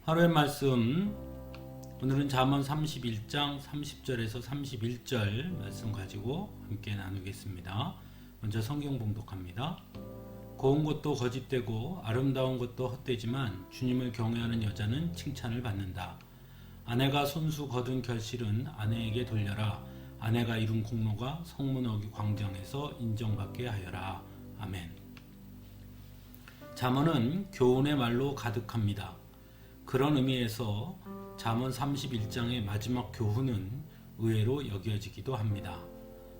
하루의 말씀, 오늘은 잠언 31장 30절에서 31절 말씀 가지고 함께 나누겠습니다. 먼저 성경 봉독합니다. 고운 것도 거짓되고 아름다운 것도 헛되지만 주님을 경외하는 여자는 칭찬을 받는다. 아내가 손수 거둔 결실은 아내에게 돌려라. 아내가 이룬 공로가 성문 어귀 광장에서 인정받게 하여라. 아멘. 잠언은 교훈의 말로 가득합니다. 그런 의미에서 잠언 31장의 마지막 교훈은 의외로 여겨지기도 합니다.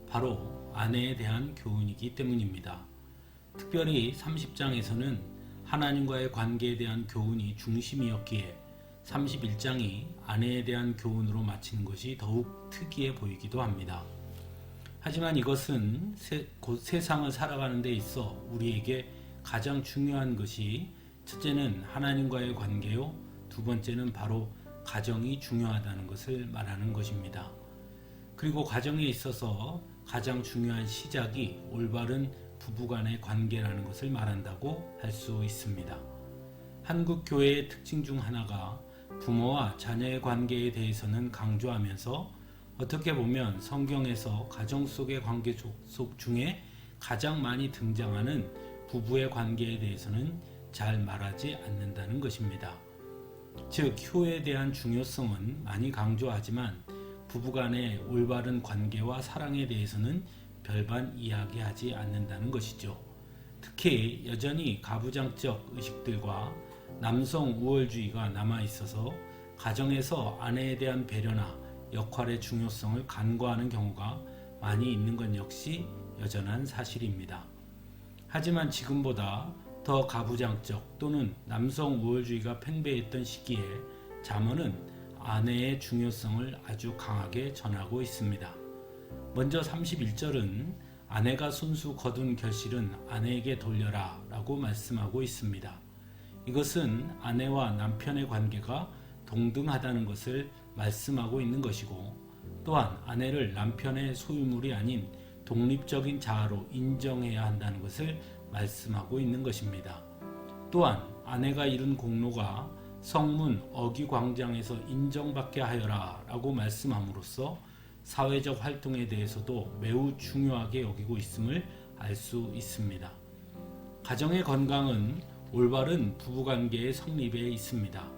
바로 아내에 대한 교훈이기 때문입니다. 특별히 30장에서는 하나님과의 관계에 대한 교훈이 중심이었기에 31장이 아내에 대한 교훈으로 마치는 것이 더욱 특이해 보이기도 합니다. 하지만 이것은 곧 세상을 살아가는 데 있어 우리에게 가장 중요한 것이 첫째는 하나님과의 관계요, 두 번째는 바로 가정이 중요하다는 것을 말하는 것입니다. 그리고 가정에 있어서 가장 중요한 시작이 올바른 부부간의 관계라는 것을 말한다고 할 수 있습니다. 한국 교회의 특징 중 하나가 부모와 자녀의 관계에 대해서는 강조하면서 어떻게 보면 성경에서 가정 속의 관계 속 중에 가장 많이 등장하는 부부의 관계에 대해서는 잘 말하지 않는다는 것입니다. 즉, 효에 대한 중요성은 많이 강조하지만 부부간의 올바른 관계와 사랑에 대해서는 별반 이야기하지 않는다는 것이죠. 특히 여전히 가부장적 의식들과 남성 우월주의가 남아있어서 가정에서 아내에 대한 배려나 역할의 중요성을 간과하는 경우가 많이 있는 것 역시 여전한 사실입니다. 하지만 지금보다 더 가부장적 또는 남성 우월주의가 팽배했던 시기에 잠언은 아내의 중요성을 아주 강하게 전하고 있습니다. 먼저 31절은 아내가 손수 거둔 결실은 아내에게 돌려라 라고 말씀하고 있습니다. 이것은 아내와 남편의 관계가 동등하다는 것을 말씀하고 있는 것이고, 또한 아내를 남편의 소유물이 아닌 독립적인 자아로 인정해야 한다는 것을 말씀하고 있는 것입니다. 또한 아내가 이룬 공로가 성문 어귀 광장에서 인정받게 하여라 라고 말씀함으로써 사회적 활동에 대해서도 매우 중요하게 여기고 있음을 알 수 있습니다. 가정의 건강은 올바른 부부관계의 성립에 있습니다.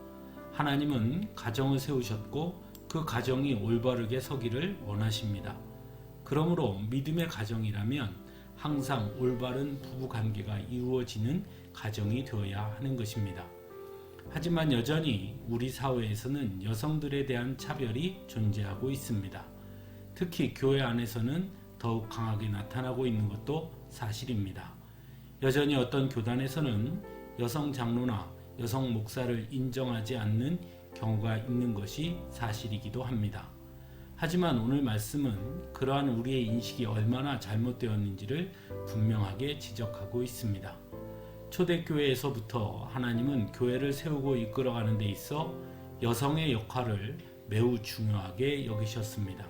하나님은 가정을 세우셨고 그 가정이 올바르게 서기를 원하십니다. 그러므로 믿음의 가정이라면 항상 올바른 부부관계가 이루어지는 가정이 되어야 하는 것입니다. 하지만 여전히 우리 사회에서는 여성들에 대한 차별이 존재하고 있습니다. 특히 교회 안에서는 더욱 강하게 나타나고 있는 것도 사실입니다. 여전히 어떤 교단에서는 여성 장로나 여성 목사를 인정하지 않는 경우가 있는 것이 사실이기도 합니다. 하지만 오늘 말씀은 그러한 우리의 인식이 얼마나 잘못되었는지를 분명하게 지적하고 있습니다. 초대교회에서부터 하나님은 교회를 세우고 이끌어가는 데 있어 여성의 역할을 매우 중요하게 여기셨습니다.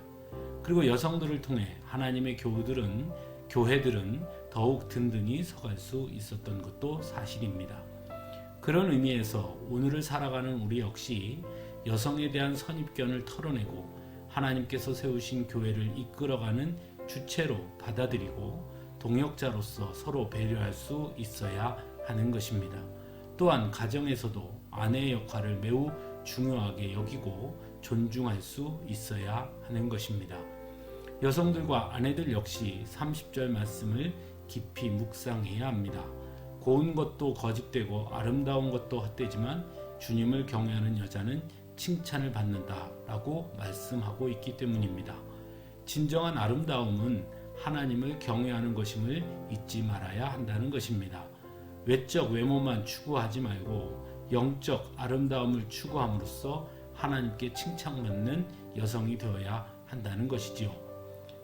그리고 여성들을 통해 하나님의 교회들은 더욱 든든히 서갈 수 있었던 것도 사실입니다. 그런 의미에서 오늘을 살아가는 우리 역시 여성에 대한 선입견을 털어내고 하나님께서 세우신 교회를 이끌어가는 주체로 받아들이고 동역자로서 서로 배려할 수 있어야 하는 것입니다. 또한 가정에서도 아내의 역할을 매우 중요하게 여기고 존중할 수 있어야 하는 것입니다. 여성들과 아내들 역시 30절 말씀을 깊이 묵상해야 합니다. 고운 것도 거짓되고 아름다운 것도 헛되지만 주님을 경외하는 여자는 칭찬을 받는다 라고 말씀하고 있기 때문입니다. 진정한 아름다움은 하나님을 경외하는 것임을 잊지 말아야 한다는 것입니다. 외적 외모만 추구하지 말고 영적 아름다움을 추구함으로써 하나님께 칭찬받는 여성이 되어야 한다는 것이지요.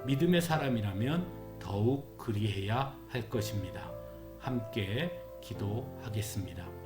믿음의 사람이라면 더욱 그리해야 할 것입니다. 함께 기도하겠습니다.